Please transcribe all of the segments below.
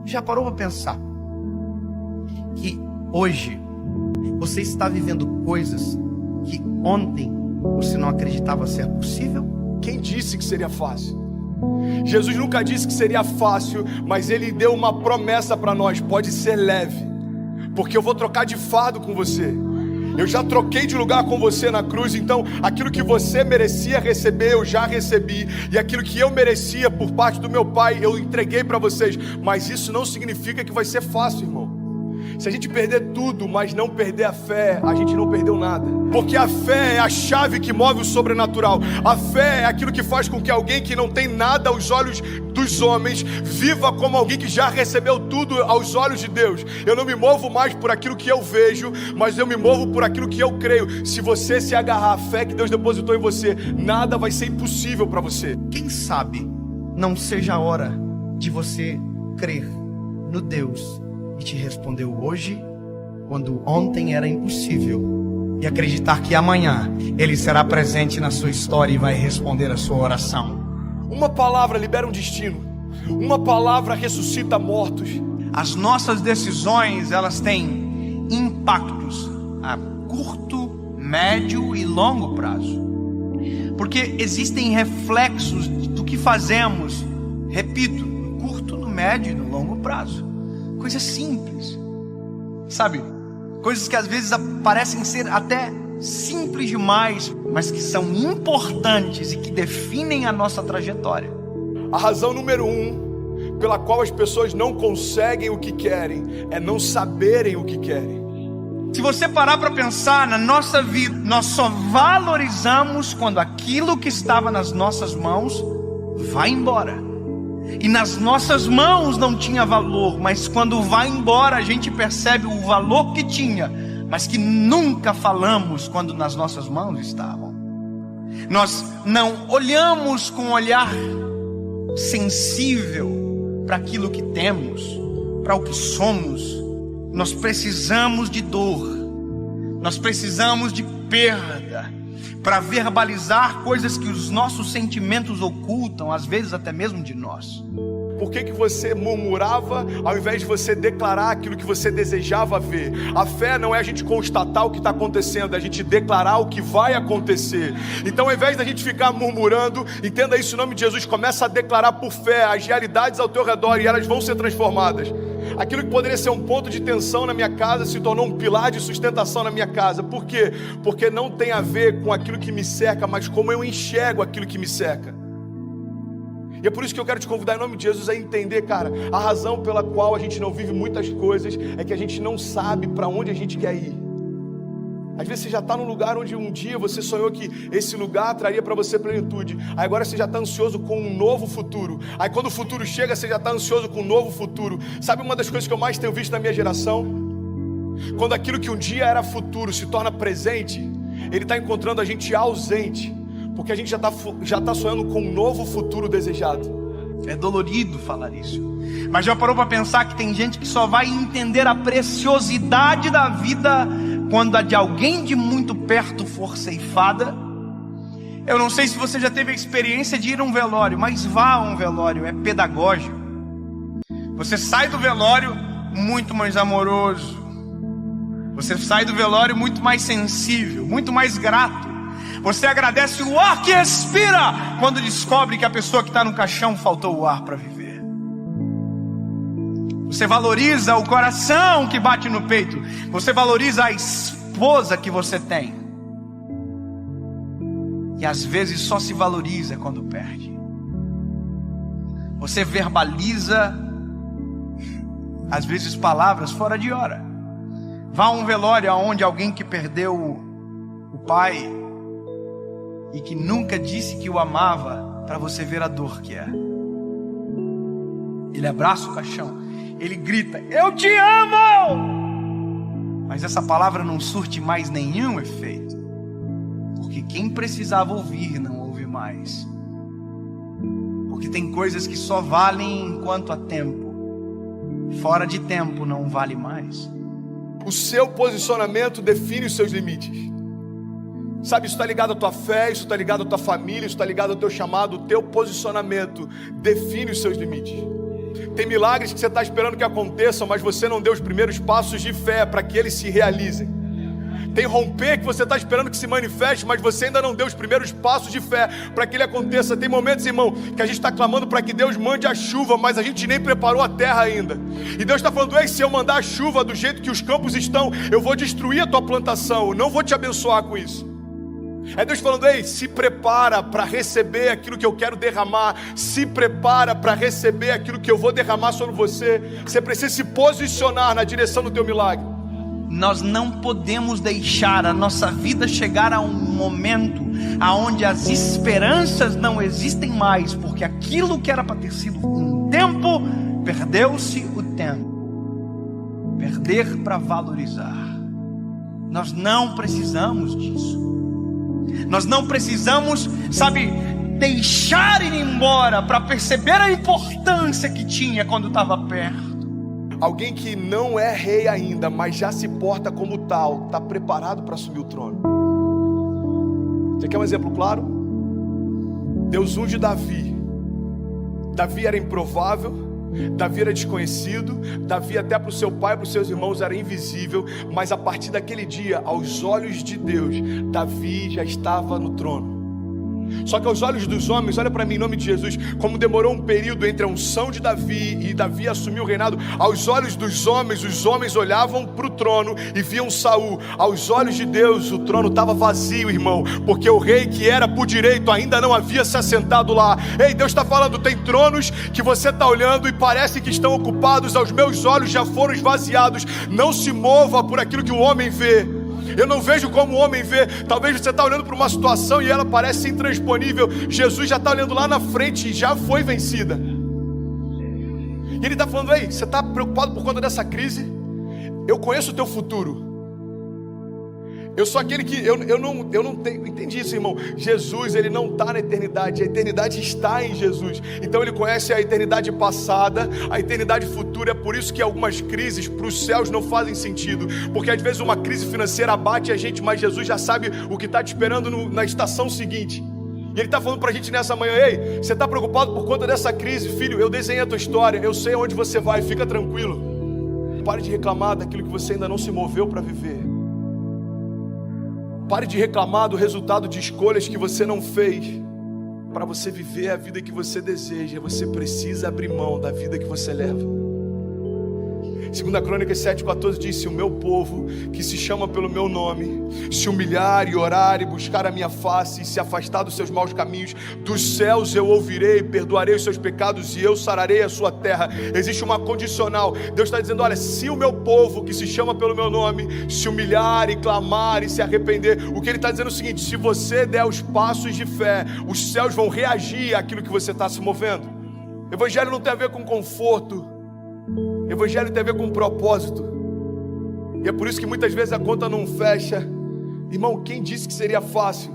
Já parou para pensar que hoje você está vivendo coisas que ontem você não acreditava ser possível? Quem disse que seria fácil? Jesus nunca disse que seria fácil, mas Ele deu uma promessa para nós: pode ser leve, porque eu vou trocar de fardo com você. Eu já troquei de lugar com você na cruz, então aquilo que você merecia receber, eu já recebi. E aquilo que eu merecia por parte do meu Pai, eu entreguei para vocês. Mas isso não significa que vai ser fácil, irmão. Se a gente perder tudo, mas não perder a fé, a gente não perdeu nada. Porque a fé é a chave que move o sobrenatural. A fé é aquilo que faz com que alguém que não tem nada aos olhos dos homens viva como alguém que já recebeu tudo aos olhos de Deus. Eu não me movo mais por aquilo que eu vejo, mas eu me movo por aquilo que eu creio. Se você se agarrar à fé que Deus depositou em você, nada vai ser impossível para você. Quem sabe não seja a hora de você crer no Deus que te respondeu hoje, quando ontem era impossível, e acreditar que amanhã Ele será presente na sua história e vai responder a sua oração. Uma palavra libera um destino. Uma palavra ressuscita mortos. As nossas decisões, elas têm impactos a curto, médio e longo prazo. Porque existem reflexos do que fazemos, repito, no curto, no médio e no longo prazo. Coisas simples, sabe? Coisas que às vezes parecem ser até simples demais, mas que são importantes e que definem a nossa trajetória. A razão número 1 pela qual as pessoas não conseguem o que querem é não saberem o que querem. Se você parar para pensar na nossa vida, nós só valorizamos quando aquilo que estava nas nossas mãos vai embora. E nas nossas mãos não tinha valor, mas quando vai embora a gente percebe o valor que tinha, mas que nunca falamos quando nas nossas mãos estavam. Nós não olhamos com um olhar sensível para aquilo que temos, para o que somos. Nós precisamos de dor, nós precisamos de perda, para verbalizar coisas que os nossos sentimentos ocultam, às vezes até mesmo de nós. Por que você murmurava ao invés de você declarar aquilo que você desejava ver? A fé não é a gente constatar o que está acontecendo, é a gente declarar o que vai acontecer. Então, ao invés da gente ficar murmurando, entenda isso em nome de Jesus, começa a declarar por fé as realidades ao teu redor e elas vão ser transformadas. Aquilo que poderia ser um ponto de tensão na minha casa se tornou um pilar de sustentação na minha casa. Por quê? Porque não tem a ver com aquilo que me cerca, mas como eu enxergo aquilo que me cerca. E é por isso que eu quero te convidar em nome de Jesus a entender, cara, a razão pela qual a gente não vive muitas coisas é que a gente não sabe para onde a gente quer ir. Às vezes você já está num lugar onde um dia você sonhou que esse lugar traria para você plenitude. Aí agora você já está ansioso com um novo futuro. Aí quando o futuro chega, você já está ansioso com um novo futuro. Sabe uma das coisas que eu mais tenho visto na minha geração? Quando aquilo que um dia era futuro se torna presente, ele está encontrando a gente ausente, porque a gente já está sonhando com um novo futuro desejado. É dolorido falar isso, mas já parou para pensar que tem gente que só vai entender a preciosidade da vida quando a de alguém de muito perto for ceifada? Eu não sei se você já teve a experiência de ir a um velório, mas vá a um velório, é pedagógico. Você sai do velório muito mais amoroso, você sai do velório muito mais sensível, muito mais grato. Você agradece o ar que respira quando descobre que a pessoa que está no caixão faltou o ar para viver. Você valoriza o coração que bate no peito. Você valoriza a esposa que você tem. E às vezes só se valoriza quando perde. Você verbaliza, às vezes, palavras fora de hora. Vá a um velório onde alguém que perdeu o pai e que nunca disse que o amava, para você ver a dor que é. Ele abraça o caixão, ele grita: eu te amo! Mas essa palavra não surte mais nenhum efeito, porque quem precisava ouvir não ouve mais. Porque tem coisas que só valem enquanto há tempo, fora de tempo não vale mais. O seu posicionamento define os seus limites. Sabe, isso está ligado à tua fé, isso está ligado à tua família, isso está ligado ao teu chamado. O teu posicionamento define os seus limites. Tem milagres que você está esperando que aconteçam, mas você não deu os primeiros passos de fé para que eles se realizem. Tem romper que você está esperando que se manifeste, mas você ainda não deu os primeiros passos de fé para que ele aconteça. Tem momentos, irmão, que a gente está clamando para que Deus mande a chuva, mas a gente nem preparou a terra ainda. E Deus está falando: ei, se eu mandar a chuva do jeito que os campos estão, eu vou destruir a tua plantação, eu não vou te abençoar com isso. É Deus falando: ei, se prepara para receber aquilo que eu quero derramar, se prepara para receber aquilo que eu vou derramar sobre você. Você precisa se posicionar na direção do teu milagre. Nós não podemos deixar a nossa vida chegar a um momento aonde as esperanças não existem mais, porque aquilo que era para ter sido um tempo, perdeu-se o tempo. Perder para valorizar. Nós não precisamos disso. Nós não precisamos, deixar ir embora para perceber a importância que tinha quando estava perto. Alguém que não é rei ainda, mas já se porta como tal, está preparado para assumir o trono. Você quer um exemplo claro? Deus unge Davi. Davi era improvável, Davi era desconhecido, Davi até para o seu pai e para os seus irmãos era invisível, mas a partir daquele dia, aos olhos de Deus, Davi já estava no trono. Só que aos olhos dos homens, olha para mim em nome de Jesus, como demorou um período entre a unção de Davi e Davi assumir o reinado, aos olhos dos homens, os homens olhavam para o trono e viam Saul. Aos olhos de Deus, o trono estava vazio, irmão, porque o rei que era por direito ainda não havia se assentado lá. Ei, Deus está falando: tem tronos que você está olhando e parece que estão ocupados, aos meus olhos já foram esvaziados. Não se mova por aquilo que o homem vê. Eu não vejo como o homem vê. Talvez você está olhando para uma situação e ela parece intransponível. Jesus já está olhando lá na frente e já foi vencida. E ele está falando: ei, você está preocupado por conta dessa crise? Eu conheço o teu futuro. Eu sou aquele que, eu não tenho, entendi isso, irmão. Jesus, ele não está na eternidade, a eternidade está em Jesus. Então ele conhece a eternidade passada, a eternidade futura. É por isso que algumas crises para os céus não fazem sentido, porque às vezes uma crise financeira abate a gente, mas Jesus já sabe o que está te esperando na estação seguinte. E ele está falando para a gente nessa manhã: ei, você está preocupado por conta dessa crise? Filho, eu desenhei a tua história, eu sei aonde você vai, fica tranquilo. Pare de reclamar daquilo que você ainda não se moveu para viver. Pare de reclamar do resultado de escolhas que você não fez. Para você viver a vida que você deseja, você precisa abrir mão da vida que você leva. 2 Crônicas 7,14 diz: se o meu povo, que se chama pelo meu nome, se humilhar e orar e buscar a minha face e se afastar dos seus maus caminhos, dos céus eu ouvirei, perdoarei os seus pecados e eu sararei a sua terra. Existe uma condicional. Deus está dizendo: olha, se o meu povo, que se chama pelo meu nome, se humilhar e clamar e se arrepender, o que ele está dizendo é o seguinte: se você der os passos de fé, os céus vão reagir àquilo que você está se movendo. Evangelho não tem a ver com conforto. Evangelho tem a ver com propósito. E é por isso que muitas vezes a conta não fecha. Irmão, quem disse que seria fácil?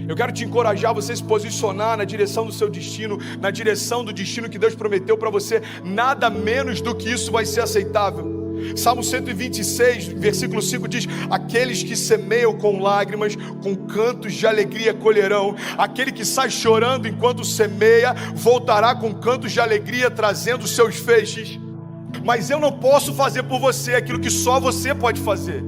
Eu quero te encorajar a você se posicionar na direção do seu destino, na direção do destino que Deus prometeu para você. Nada menos do que isso vai ser aceitável. Salmo 126, versículo 5 diz: aqueles que semeiam com lágrimas, com cantos de alegria colherão. Aquele que sai chorando enquanto semeia, voltará com cantos de alegria, trazendo seus feixes. Mas eu não posso fazer por você aquilo que só você pode fazer.